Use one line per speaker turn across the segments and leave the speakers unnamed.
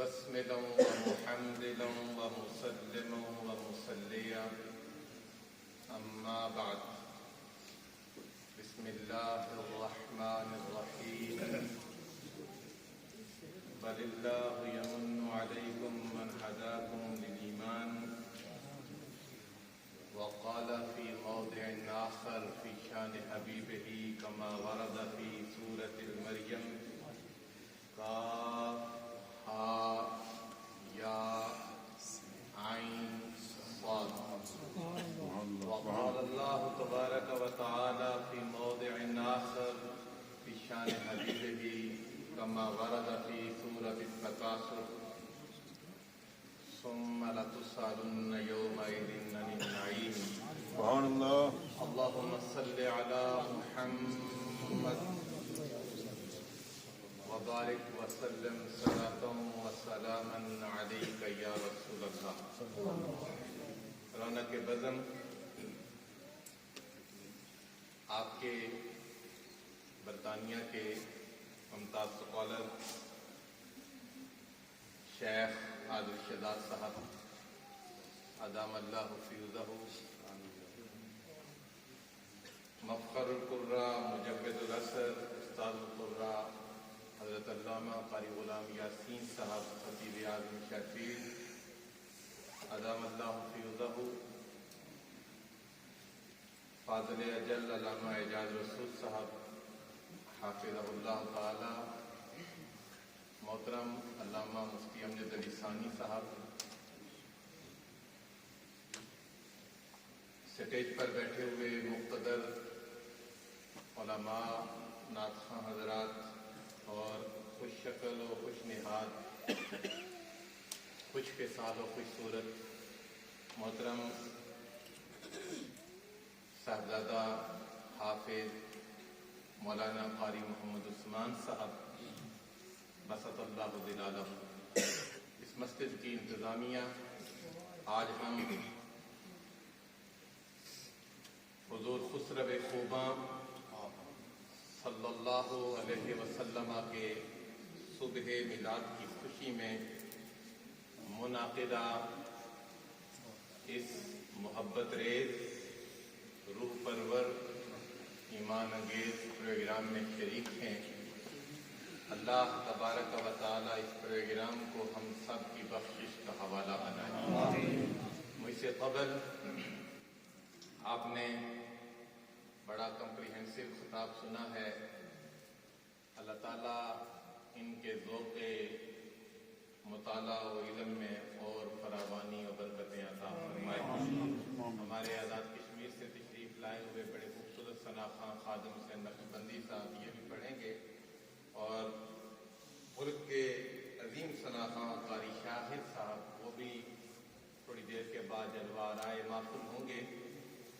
مبسملا ومحمدلا ومسلما ومصليا أما بعد بسم الله الرحمن الرحيم بل الله يمن عليكم من هداكم للإيمان وقال في موضع آخر في شان حبيبه كما ورد في سورة المريم قاف ہا یا عین صاد وقال الله تبارك وتعالى في موضع آخر في شان حبيبه كما ورد في سورة التكاثر ثم لتسألن يومئذ عن النعيم
سبحان الله.
اللهم صل على محمد وبارك وسلم صلاة وسلاما عليك يا رسول الله. رونق بزم آپ کے برطانیہ کے ممتاز اسکالر شیخ عادل شہزاد صاحب ادام اللہ فیوزہ، مفخر القرہ مجود العصر استاد القرہ حضرت علامہ قاری غلام یاسین صاحب خطیب اعظم شیخ ادام اللہ فیوزہ، فاضل اجل علامہ اعجاز رسول صاحب حافظہ اللہ تعالی، محترم علامہ مفتی امجد علی ثانی صاحب، سٹیج پر بیٹھے ہوئے مقتدر علماء، نعت خواں حضرات اور خوش شکل و خوش نہاد، خوش خصال و خوش صورت محترم صاحبزادہ حافظ مولانا قاری محمد عثمان صاحب بسط اللہ ظلالہ، اس مسجد کی انتظامیہ، آج ہم حضور خسرو خوباں صلی اللہ علیہ وسلم کے صبح میلاد کی خوشی میں منعقدہ اس محبت ریز، روح پرور، ایمان انگیز پروگرام میں شریک ہیں۔ اللہ تبارک و تعالی اس پروگرام کو ہم سب کی بخشش کا حوالہ بنائے۔ مجھ سے قبل آپ نے بڑا کمپریہنسو خطاب سنا ہے۔ اللہ تعالیٰ ان کے ذوق مطالعہ و علم میں اور فراوانی و برکتیں عطا فرمائے۔ ہمارے آزاد کشمیر سے تشریف لائے ہوئے بڑے خوبصورت ثنا خواں خادم حسین نقشبندی صاحب یہ بھی پڑھیں گے، اور ملک کے عظیم ثنا خواں قاری شاہد صاحب وہ بھی تھوڑی دیر کے بعد جلوہ آرائے محفل ہوں گے۔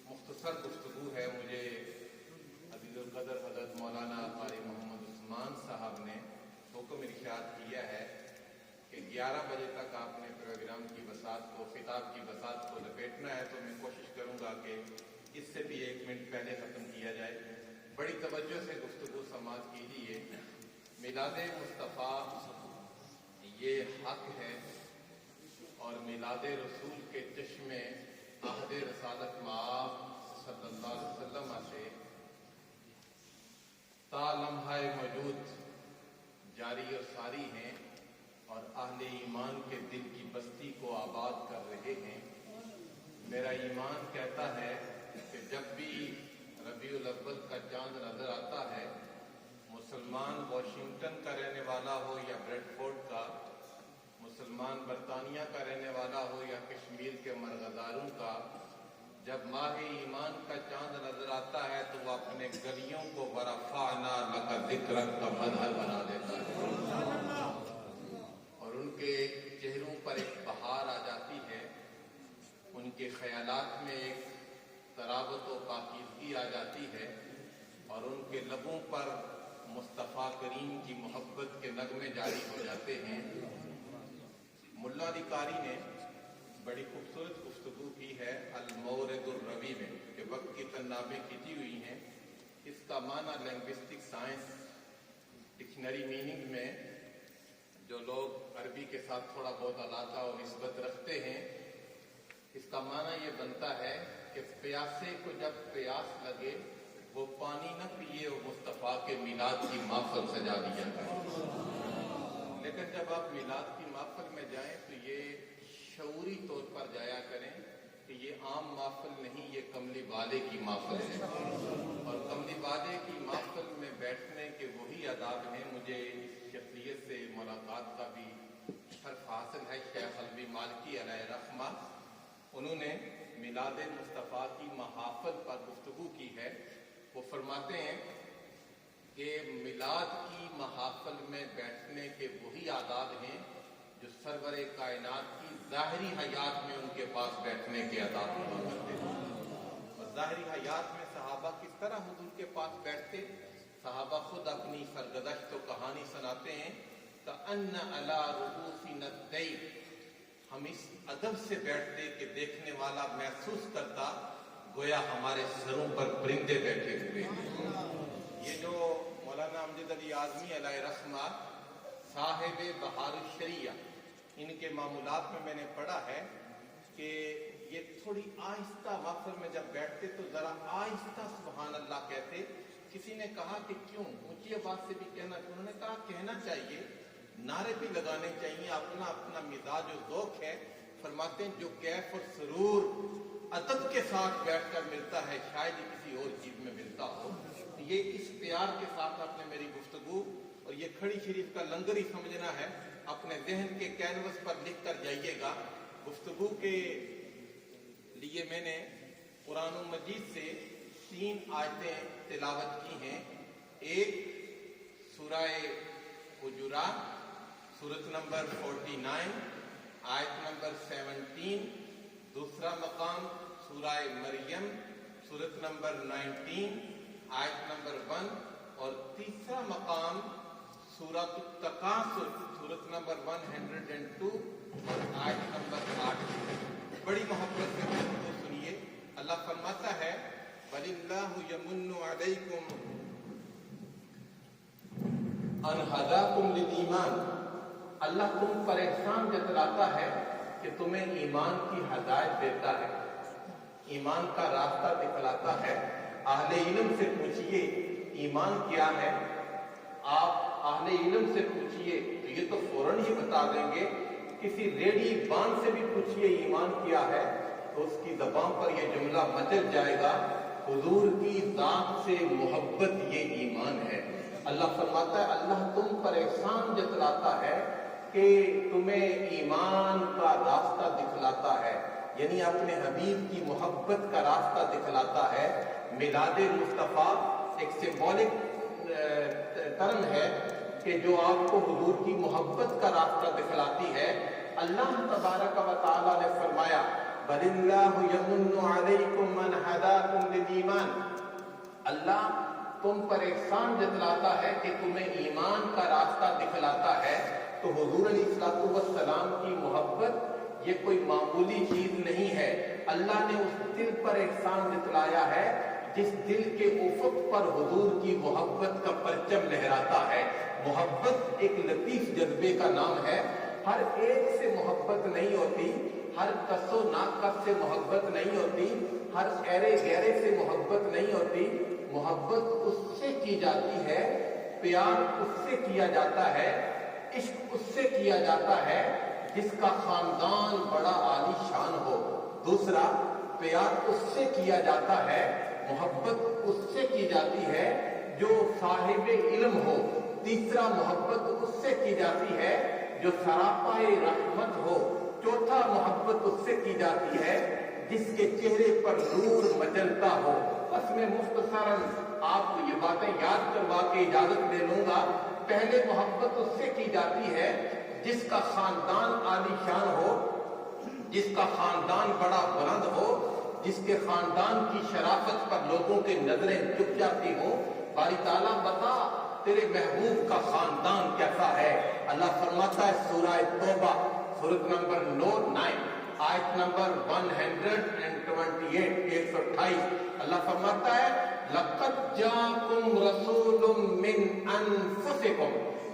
مختصر گفتگو ہے۔ مجھے عزیز القدر حضرت مولانا قاری محمد عثمان صاحب نے حکم ارشاد کیا ہے کہ 11 بجے تک آپ نے پروگرام کی بساط کو، خطاب کی بساط کو لپیٹنا ہے، تو میں کوشش کروں گا کہ اس سے بھی 1 منٹ پہلے ختم کیا جائے۔ بڑی توجہ سے گفتگو سماعت کیجیے۔ میلاد مصطفیٰ یہ حق ہے، اور میلاد رسول کے چشم عہد رسالت مآب صلی اللہ علیہ وسلم سے تا لمحہ موجود جاری اور ساری ہیں، اور اہل ایمان کے دل کی بستی کو آباد کر رہے ہیں۔ میرا ایمان کہتا ہے کہ جب بھی ربیع الاول کا چاند نظر آتا ہے، مسلمان واشنگٹن کا رہنے والا ہو یا بریڈ فورڈ کا، مسلمان برطانیہ کا رہنے والا ہو یا کشمیر کے مرغزاروں کا، جب ماہ ایمان کا چاند نظر آتا ہے تو وہ اپنے گلیوں کو ورفعنا لک ذکرک کا مظہر بنا دیتا ہے، اور ان کے چہروں پر ایک بہار آ جاتی ہے، ان کے خیالات میں ایک طراوت و پاکیزگی آ جاتی ہے، اور ان کے لبوں پر مصطفیٰ کریم کی محبت کے نغمے جاری ہو جاتے ہیں۔ ملا علی قاری نے بڑی خوبصورت گفتگو کی ہے المورد الروی میں، کہ وقت کی تنابیں کھینچی ہوئی ہیں۔ اس کا معنی لنگوسٹک سائنس ڈکشنری میننگ میں جو لوگ عربی کے ساتھ تھوڑا بہت علاقہ اور نسبت رکھتے ہیں، اس کا معنی یہ بنتا ہے کہ پیاسے کو جب پیاس لگے وہ پانی نہ پیے اور مصطفیٰ کے میلاد کی محفل سجا دیا کرے. لیکن جب آپ میلاد کی محفل میں جائیں تو یہ شعوری طور پر جایا کریں کہ یہ عام محفل نہیں، یہ کملی والے کی محفل ہے، اور کملی والے کی محفل میں بیٹھنے کے وہی آداب ہیں. مجھے اس شخصیت سے ملاقات کا بھی شرف حاصل ہے. شیخ الوی مالکی علیہ رحمہ، انہوں نے میلاد مصطفیٰ کی محافل پر گفتگو کی ہے. وہ فرماتے ہیں کہ میلاد کی محافل میں بیٹھنے کے وہی آداب ہیں جو سرور کائنات کی ظاہری حیات میں ان کے پاس بیٹھنے کے آداب ہوا کرتے ہیں. اور ظاہری حیات میں صحابہ کس طرح حضور کے پاس بیٹھتے؟ صحابہ خود اپنی سرگزشت و کہانی سناتے ہیں کأن علی رؤوسنا الطیر، ہم اس ادب سے بیٹھتے کہ دیکھنے والا محسوس کرتا گویا ہمارے سروں پر پرندے بیٹھے ہوئے ہیں. یہ جو مولانا امجد علی اعظمی علیہ رحمہ صاحب بہار الشریعہ، ان کے معمولات میں نے پڑھا ہے کہ یہ تھوڑی آہستہ محفل میں جب بیٹھتے تو ذرا آہستہ سبحان اللہ کہتے. کسی نے کہا کہ کیوں اونچی آواز سے بھی کہنا؟ انہوں نے کہا کہنا چاہیے، نعرے بھی لگانے چاہیے، اپنا اپنا مزاج و ذوق ہے. فرماتے ہیں جو کیف اور سرور ادب کے ساتھ بیٹھ کر ملتا ہے شاید ہی کسی اور چیز میں ملتا ہو. یہ اس پیار کے ساتھ آپ نے میری گفتگو اور یہ کھڑی شریف کا لنگر ہی سمجھنا ہے. اپنے ذہن کے کینوس پر لکھ کر جائیے گا. گفتگو کے لیے میں نے قرآن مجید سے 3 آیتیں تلاوت کی ہیں. ایک سورہ حجرات سورت نمبر 49 آیت نمبر 17. دوسرا مقام سورہ مریم سورت نمبر 19 آیت نمبر 1. اور تیسرا مقام سورۃ التکاثر سورت نمبر 102 آیت نمبر 8. بڑی محبت سے کو سنیے. اللہ فرماتا ہے وَلِلَّهُ يَمُنُّ عَلَيْكُمْ أَنْ هَدَاكُمْ لِلْإِيمَانِ، اللہ تم پر احسان جتلاتا ہے کہ تمہیں ایمان کی ہدایت دیتا ہے، ایمان کا راستہ دکھلاتا ہے. اہل علم سے پوچھئے ایمان کیا ہے، آپ اہل علم سے پوچھئے تو یہ تو فوراً ہی بتا دیں گے. کسی ریڈی بان سے بھی پوچھئے ایمان کیا ہے تو اس کی زبان پر یہ جملہ مچل جائے گا حضور کی ذات سے محبت یہ ایمان ہے. اللہ فرماتا ہے اللہ تم پر احسان جتلاتا ہے کہ تمہیں ایمان کا راستہ دکھلاتا ہے، یعنی اپنے حبیب کی محبت کا راستہ دکھلاتا ہے. میلاد مصطفیٰ ایک سمبولک ٹرم ہے کہ جو آپ کو حضور کی محبت کا راستہ دکھلاتی ہے. اللہ تبارک و تعالی نے فرمایا وَلِلَّهُ يَمُنُّ عَلَيْكُمْ مَنْ هَدَاكُمْ لِلْإِيمَانِ، اللہ تم پر احسان جتلاتا ہے کہ تمہیں ایمان کا راستہ دکھلاتا ہے. تو حضور علیہ السلام کی محبت یہ کوئی معمولی چیز نہیں ہے. اللہ نے اس دل پر احسان جتلایا ہے جس دل کے افق پر حضور کی محبت کا پرچم لہراتا ہے. محبت ایک لطیف جذبے کا نام ہے. ہر ایک سے محبت نہیں ہوتی، ہر کس و ناکس سے محبت نہیں ہوتی، ہر ایرے گہرے سے محبت نہیں ہوتی. محبت اس سے کی جاتی ہے، پیار اس سے کیا جاتا ہے، عشق اس سے کیا جاتا ہے جس کا خاندان بڑا عالی شان ہو. دوسرا، پیار اس سے کیا جاتا ہے، محبت اس سے کی جاتی ہے جو صاحب علم ہو. تیسرا، محبت اس سے کی جاتی ہے جو سراپائے رحمت ہو. چوتھا، محبت اس سے کی جاتی ہے جس کے چہرے پر نور مچلتا ہو. بس میں مختصراً آپ کو یہ باتیں یاد کروا کے اجازت لے لوں گا. پہلے محبت اس سے کی جاتی ہے جس کا خاندان عالی شان ہو، جس کا خاندان بڑا بلند ہو، جس کے خاندان کی شرافت پر لوگوں کے نظریں جھک جاتی ہوں. باری تعالیٰ بتا تیرے محبوب کا خاندان کیسا ہے. اللہ فرماتا ہے سورہ توبہ سورت نمبر 9 آیت نمبر 128 128. اللہ فرماتا ہے لَقَدْ جَاءَكُمْ رَسُولٌ مِّنْ أَنفُسِكُمْ،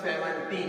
17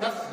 10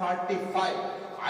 35,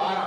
12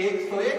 101,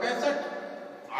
65,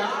4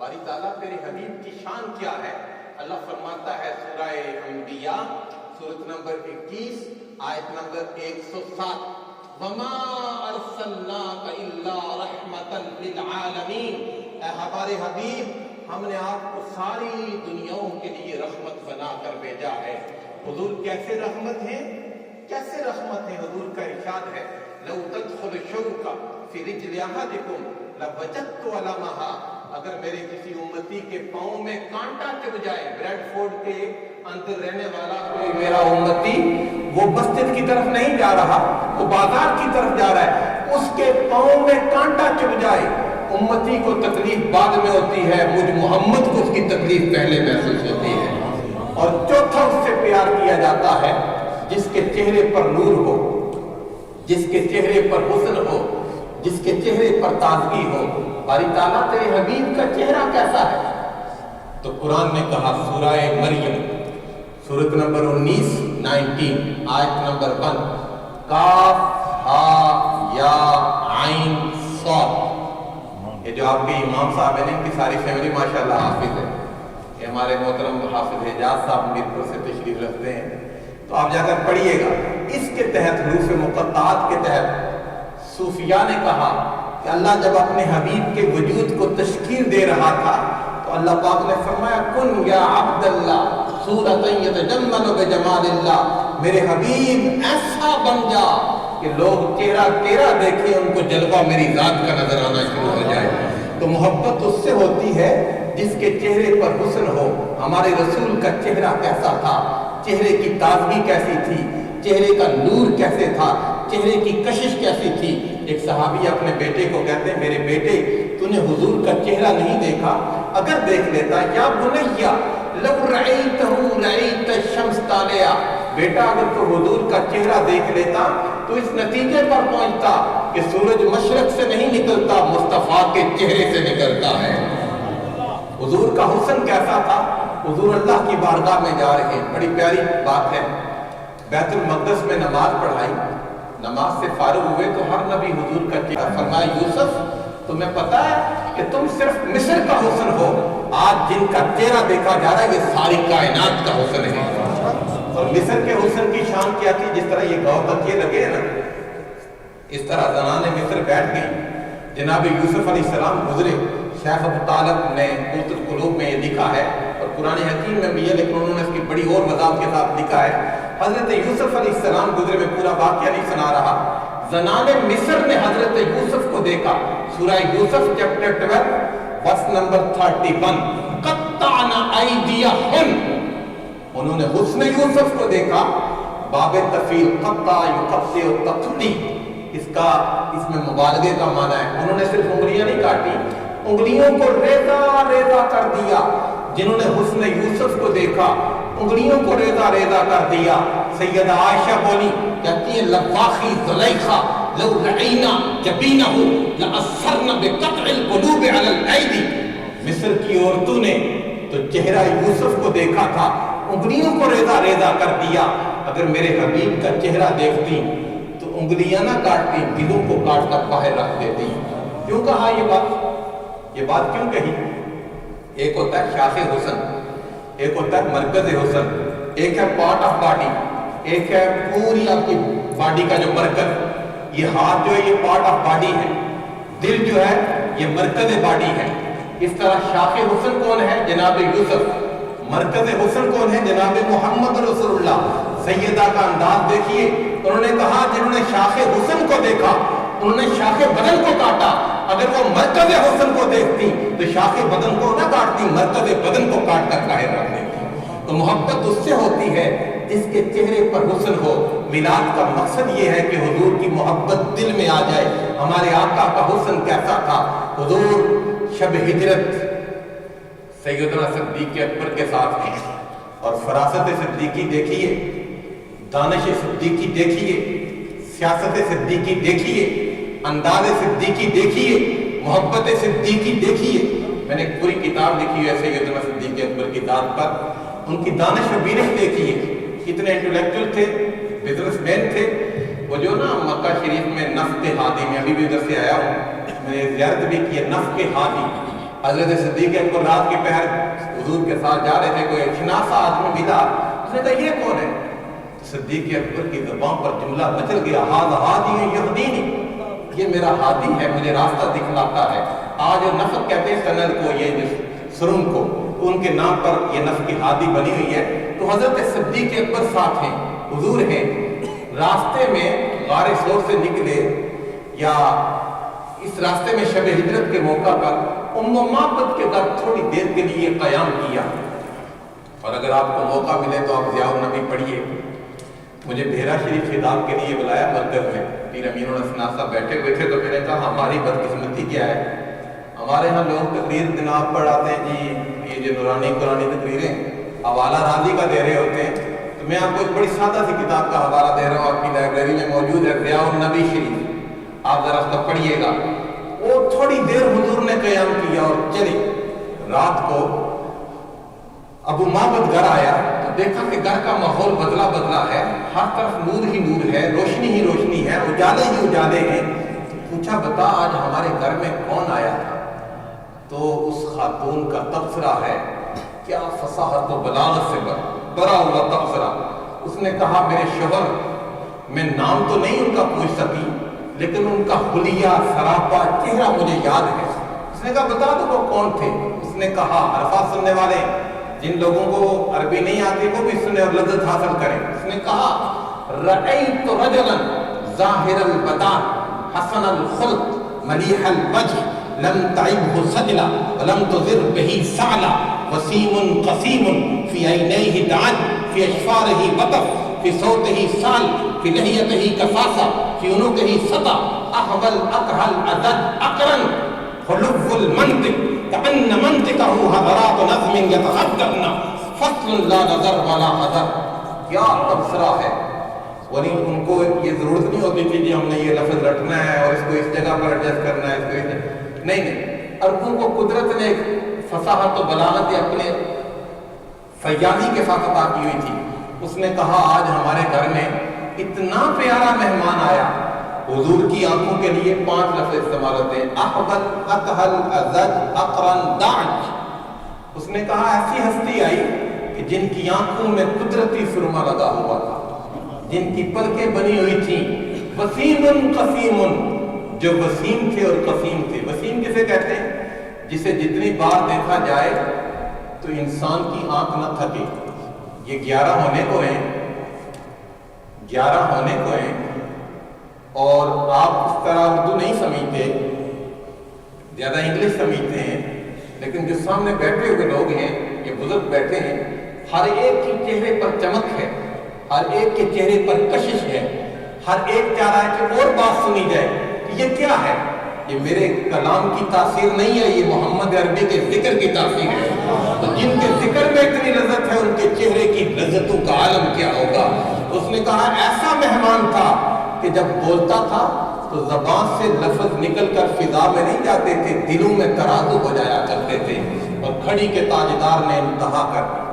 باری تعالیٰ تیرے حبیب کی شان کیا ہے؟ اللہ فرماتا ہے سورہ انبیاء سورت نمبر 21 آیت نمبر 107 وَمَا أَرْسَلْنَاكَ إِلَّا رَحْمَةً لِلْعَالَمِينَ، اے ہمارے حبیب ہم نے آپ کو ساری دنیاؤں کے لیے رحمت بنا کر بھیجا ہے۔ حضور کیسے رحمت ہیں؟ کیسے رحمت ہے؟ حضور کا ارشاد ہے لَوْ تَدْخُلُ الشَّوْكَ فِي رِجْلِ أَحَدِكُمْ لَوَجَدتُّ عَلَمَهَا، اگر میرے کسی امتی کے پاؤں میں کانٹا چبھ جائے، بریڈ فورڈ کے اندر رہنے والا کوئی میرا امتی وہ مسجد کی طرف نہیں جا رہا، وہ بازار کی طرف جا رہا ہے، اس کے پاؤں میں کانٹا چبھ جائے، امتی کو تکلیف بعد میں ہوتی ہے، مجھ محمد کو اس کی تکلیف پہلے محسوس ہوتی ہے۔ اور چوتھا اس سے پیار کیا جاتا ہے جس کے چہرے پر نور ہو، جس کے چہرے پر حسن ہو، جس کے چہرے پر تازگی ہو۔ باری تعالیٰ تیرے حبیب کا چہرہ کیسا ہے؟ تو قرآن نے کہا سورہ مریم سورت نمبر 19 آیت نمبر 1 کاف ہا یا عین صاد۔ یہ جو آپ کے امام صاحب ہیں ان کی ساری فیملی ماشاءاللہ حافظ ہے، یہ ہمارے محترم حافظ حجاز صاحب میرپور سے تشریف رکھتے ہیں، تو آپ جا کر پڑھیے گا۔ اس کے تحت حروف مقطعات کے تحت صوفیاء نے کہا کہ اللہ جب اپنے حبیب کے وجود کو تشکیل دے رہا تھا تو اللہ پاک نے فرمایا کن یا عبداللہ صورتن یتجمل بجمال اللہ، میرے حبیب ایسا بن جا کہ لوگ چہرہ تیرا دیکھیں ان کو جلوہ میری ذات کا نظر آنا شروع ہو جائے۔ تو محبت اس سے ہوتی ہے جس کے چہرے پر حسن ہو۔ ہمارے رسول کا چہرہ کیسا تھا؟ چہرے کی تازگی کیسی تھی؟ چہرے کا نور کیسے تھا؟ چہرے کی کشش کیسی تھی؟ ایک صحابی اپنے بیٹے کو کہتے ہیں میرے بیٹے تو نے حضور کا چہرہ نہیں دیکھا، اگر دیکھ لیتا یا بنیا لو رأیتہ رأیت الشمس طالعہ، بیٹا اگر تو حضور کا چہرہ دیکھ لیتا تو اس نتیجے پر پہنچتا کہ سورج مشرق سے نہیں نکلتا، مصطفیٰ کے چہرے سے نکلتا ہے۔ حضور کا حسن کیسا تھا؟ حضور اللہ کی بارگاہ میں جا رہے ہیں، بڑی پیاری بات ہے، بیت المقدس میں نماز پڑھائی، نماز سے فارغ ہوئے تو ہر نبی حضور کا چہرہ فرمایا یوسف تمہیں پتا ہے کہ تم صرف مصر کا حسن ہو، آج جن کا چہرہ دیکھا جا رہا ہے یہ ساری کائنات کا حسن ہے۔ اور مصر کے حسن کی شان کیا تھی؟ جس طرح یہ گاؤں تک یہ لگے نا، اس طرح زنانِ مصر بیٹھ گئی، جناب یوسف علیہ السلام گزرے، شیخ ابو طالب نے قوت القلوب میں یہ لکھا ہے اور قرآن حکیم میں بھی یہ لیکن انہوں نے اس کی بڑی اور وضاحت کے ساتھ لکھا ہے، حضرت یوسف علیہ السلام گزرے، میں پورا واقعہ نہیں سنا رہا، زنان مصر نے حضرت یوسف کو دیکھا، سورہ یوسف چیپٹر 12 ورس نمبر 31 قطعنا ایدیہن، انہوں نے حسن یوسف کو دیکھا، باب تفیل قطع یقطع تقطی، اس میں مبالغے کا معنی ہے، انہوں نے صرف انگلیاں نہیں کاٹی، انگلیوں کو ریزہ ریزہ کر دیا۔ جنہوں نے حسن یوسف کو دیکھا انگلیوں کو ریزہ ریزہ کر دیا۔ سیدہ عائشہ بولی کہتی ہے لواخی زلیخا لو رعینا جبینہ لأثرن بقطع القلوب علی الایدی، مصر کی عورتوں نے تو چہرہ یوسف کو دیکھا تھا، انگلیوں کو ریزہ ریزہ کر دیا، اگر میرے حبیب کا چہرہ دیکھتی تو انگلیاں نہ کاٹتی، دلوں کو کاٹ کر باہر رکھ دیتی۔ کیوں کہا یہ بات کیوں کہی؟ ایک ہوتا ہے شاخ حسن، ایک ہوتا ہے مرکز حسن، ایک ہے پارٹ آف باڈی، ایک ہے پوری آپ کی باڈی کا جو مرکز، یہ ہاتھ جو ہے یہ پارٹ آف باڈی ہے، دل جو ہے یہ مرکز باڈی ہے۔ اس طرح شاخ حسن کون ہے؟ جناب یوسف۔ مرکز حسن کون ہے؟ جناب محمد رسول اللہ۔ سیدہ کا انداز دیکھیے، انہوں نے کہا جنہوں نے شاخ حسن کو دیکھا انہوں نے شاخ بدن کو کاٹا، اگر وہ مرکز حسن کو دیکھتی تو شاخ بدن کو نہ کاٹتی، مرکز بدن کو کاٹ کر باہر رکھ دیتی۔ تو محبت اس سے ہوتی ہے جس کے چہرے پر حسن ہو۔ میلاد کا مقصد یہ ہے کہ حضور کی محبت دل میں آ جائے۔ ہمارے آقا کا حسن کیسا تھا؟ حضور شب ہجرت سیدنا صدیق اکبر کے ساتھ ہیں، اور فراست صدیقی دیکھیے، دانش صدیقی دیکھیے، سیاست صدیقی دیکھیے، انداز صدیقی دیکھیے، محبت صدیقی دیکھیے۔ میں نے ایک پوری کتاب لکھی ہے سیدنا صدیق اکبر کی ذات پر، ان کی دانش و بینش دیکھیے، کتنے انٹلیکچوئل تھے، بزنس مین تھے۔ وہ جو نا مکہ شریف میں نفق ہادی، میں ابھی بھی ادھر سے آیا ہوں، میں نے زیارت بھی کی ہے، نفق ہادی، حضرت صدیق اکبر رات کے پہر حضور کے ساتھ جا رہے تھے، کوئی شناسا آدمی ملا، اس نے کہا یہ کون ہے؟ صدیق اکبر کی زبان پر جملہ مچل گیا، ہادی یہدینی، یہ میرا ہادی ہے، مجھے راستہ دکھلاتا ہے۔ آج نفق کہتے ہیں سنل کو، یہ سرنگ کو، تو ان کے نام پر یہ نفق کی ہادی بنی ہوئی ہے۔ تو حضرت صدیق اکبر ساتھ ہیں، حضور ہیں، راستے میں غار ثور سے نکلے یا اس راستے میں شب ہجرت کے موقع پر ام معبد کے گھر تھوڑی دیر کے لیے قیام کیا۔ اور اگر آپ کو موقع ملے تو آپ ضیاء النبی پڑھیے۔ مجھے بھیرا شریف خطاب کے لیے بلایا مرکز میں، پیر امین الاسناد صاحب بیٹھے ہوئے تھے، تو میں نے کہا ہماری بدقسمتی کیا ہے، ہمارے ہاں لوگ تقریر جناب پڑھاتے ہیں جی، یہ جو نورانی قرآنی تقریریں حوالہ راضی کا دے رہے ہوتے ہیں، تو میں آپ کو ایک بڑی سادہ سی کتاب کا حوالہ دے رہا ہوں، آپ کی لائبریری میں موجود ہے، ضیاء النبی شریف، آپ ذرا اس کو پڑھیے گا۔ وہ تھوڑی دیر حضور نے قیام کیا اور چلے۔ رات کو ابو معبد گھر آیا تو دیکھا کہ گھر کا ماحول بدلا ہے، ہر طرف نور ہی نور ہے، روشنی ہی روشنی ہے، اجالے ہی اجالے ہیں۔ پوچھا بتا آج ہمارے گھر میں کون آیا تھا؟ تو اس خاتون کا تبصرہ ہے، کیا فصاحت و بلاغت سے بھرا ہوا تبصرہ۔ اس نے کہا میرے شوہر، میں نام تو نہیں ان کا پوچھ سکی لیکن ان کا حلیہ سراپا چہرہ مجھے یاد ہے۔ اس نے کہا بتا دو وہ کون تھے؟ اس نے کہا الفاظ سننے والے جن لوگوں کو عربی نہیں آتی وہ بھی سنیں اور لذت حاصل کریں۔ اس نے کہا رأیت رجلا ظاہر البدان حسن الخلق ملیح الوجہ لم تعبہ سجلا ولم تضر بہ سعلا وسیم قسیم فی عینیہ دعن فی اشفارہ وطف فی صوتہ سال فی لحیتہ کفاسہ فی عنقہ سطع احول اکرل ادد اقرن حلو المنطق کأن منطقہ حضرات نظم یتخدرن فصل لا نظر ولا حضر۔ کیا تبصرہ ہے، ولی ان کو یہ ضرورت نہیں ہوتی تھی کہ ہم نے یہ لفظ رٹنا ہے اور اس کو اس جگہ پر ایڈجسٹ کرنا ہے، اس کو نہیں، عربوں کو قدرت نے فصاحت و بلاغت اپنے فیاضی کے ساتھ عطا کی ہوئی تھی۔ اس نے کہا آج ہمارے گھر میں اتنا پیارا مہمان آیا، حضور کی آنکھوں کے لیے 5 لفظ استعمال ہوتے ہیں، احبل اکحل ازج اقرن دعج۔ اس نے کہا ایسی ہستی آئی کہ جن کی آنکھوں میں قدرتی سرما لگا ہوا تھا، جن کی پلکیں بنی ہوئی تھیں، وسیم قسیم، جو وسیم تھے اور قسیم تھے۔ وسیم کسے کہتے ہیں؟ جسے جتنی بار دیکھا جائے تو انسان کی آنکھ نہ تھکے۔ یہ 11 ہونے کو ہیں، 11 ہونے کو ہیں، اور آپ اس طرح اردو نہیں سمجھتے، زیادہ انگلش سمجھتے ہیں، لیکن جو سامنے بیٹھے ہوئے لوگ ہیں، یہ بزرگ بیٹھے ہیں، ہر ایک کے چہرے پر چمک ہے، ہر ایک کے چہرے پر کشش ہے، ہر ایک چاہ رہا ہے کہ اور بات سنی جائے کہ یہ کیا ہے۔ یہ میرے کلام کی تاثیر نہیں ہے، یہ محمد عربی کے ذکر کی تاثیر ہے۔ تو جن کے ذکر میں اتنی لذت ہے ان کے چہرے کی لذتوں کا عالم کیا ہوگا۔ اس نے کہا ایسا مہمان تھا کہ جب بولتا تھا تو زبان سے لفظ نکل کر فضا میں نہیں جاتے تھے، دلوں میں ترازو ہو جایا کرتے تھے، اور کھڑی کے تاجدار نے انتہا کر دی۔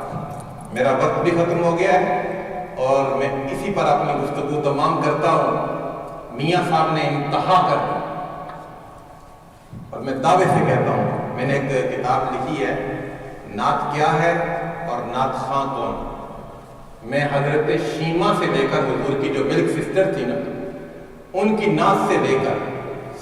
میرا وقت بھی ختم ہو گیا ہے اور میں اسی پر اپنی گفتگو تمام کرتا ہوں۔ میاں صاحب نے انتہا کر دی، اور میں دعوے سے کہتا ہوں، میں نے ایک کتاب لکھی ہے نعت کیا ہے اور نعت خواں کون۔ میں حضرت شیما سے لے کر حضور کی جو ملک سسٹر تھی نا، ان کی نعت سے لے کر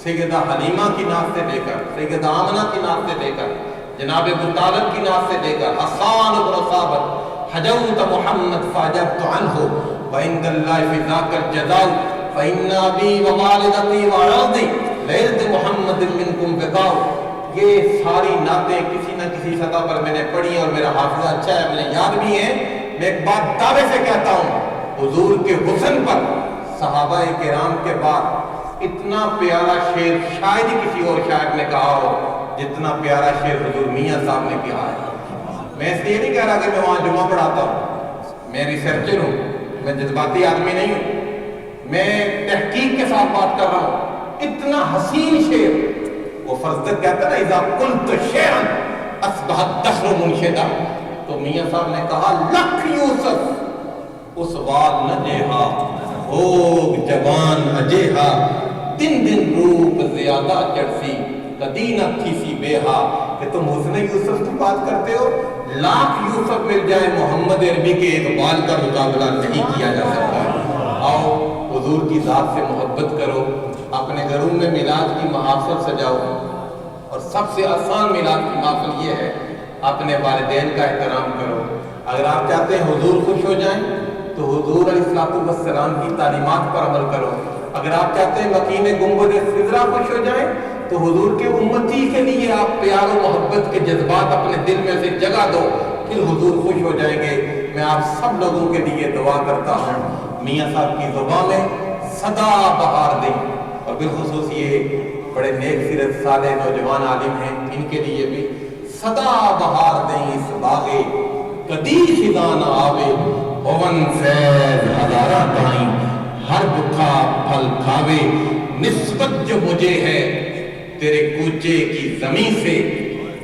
سیدہ حلیمہ کی نعت سے لے کر سیدہ آمنہ کی نعت سے لے کر جناب ابو طالب کی نعت سے لے کر حسان بن ثابت حجوت محمد فاجبت عنہ وعند اللہ فی ذاک الجزاء فإن أبی ووالدتی وعرضی لعرض محمد منکم بقاء۔ یہ ساری نعتیں کسی نہ کسی سطح پر میں نے پڑھی اور میرا حافظہ اچھا ہے، مجھے یاد بھی ہے۔ میں ایک بات دعوے سے کہتا ہوں، حضور کے حسن پر صحابہ کرام کے بعد اتنا پیارا شعر شاید ہی کسی اور شاعر نے کہا ہو جتنا پیارا شعر حضور میاں صاحب نے کہا ہے۔ میں اس لیے نہیں کہہ رہا کہ میں وہاں جمعہ پڑھاتا ہوں، میں ریسرچر ہوں، میں جذباتی آدمی نہیں ہوں، میں تحقیق کے ساتھ بات کر رہا ہوں۔ اتنا حسین شعر، وہ فرزدق کہتا ہے نا اذا قلت شعرا اصبح الدهر منشدا، تو میاں صاحب نے کہا لکھ یوسف اس واد نہ جیہا ہوگ جوان اجیہا، دن دن روپ زیادہ چڑسی کدی نہ تھی سی بیہا، کہ تم حسن یوسف کی بات کرتے ہو؟ لاکھ یوسف مل جائے محمد عربی کے اقبال کا مقابلہ نہیں کیا جا سکتا۔ آؤ حضور کی ذات سے محبت کرو، اپنے گھروں میں میلاد کی محافل سجاؤ، اور سب سے آسان میلاد کی محافل یہ ہے اپنے والدین کا احترام کرو۔ اگر آپ چاہتے ہیں حضور خوش ہو جائیں تو حضور علیہ السلام کی تعلیمات پر عمل کرو۔ اگر آپ چاہتے ہیں مکین گنبد خضرا خوش ہو جائیں تو حضور کے امتی کے لیے آپ پیار و محبت کے جذبات اپنے دل میں سے جگہ دو، پھر حضور خوش ہو جائیں گے۔ میں آپ سب لوگوں کے لیے دعا کرتا ہوں میاں صاحب کی زبان میں سدا بہار دیں، اور بالخصوص یہ بڑے نیک سیرت صالح نوجوان عالم ہیں، ان کے لیے بھی سدا بہار دیں اس باغے کدی خدا نہ آوے، اوون فیض ہزارہ دائیں ہر بکھا پھل کھاوے، نسبت جو مجھے ہے تیرے کوچے کی زمین سے،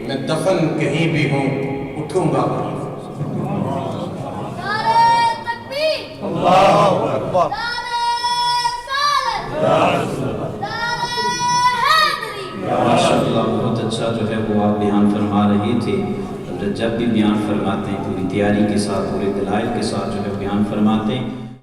میں دفن کہیں بھی ہوں اٹھوں گا وہیں سے۔
نعرہ تکبیر،
اللہ اکبر،
نعرہ رسالت، نعرہ حیدری۔
ماشاءاللہ بہت اچھا جو ہے وہ آپ بیان فرما رہی تھی۔ حضرت جب بھی بیان فرماتے ہیں پوری تیاری کے ساتھ، پورے دلائل کے ساتھ جو ہے بیان فرماتے ہیں۔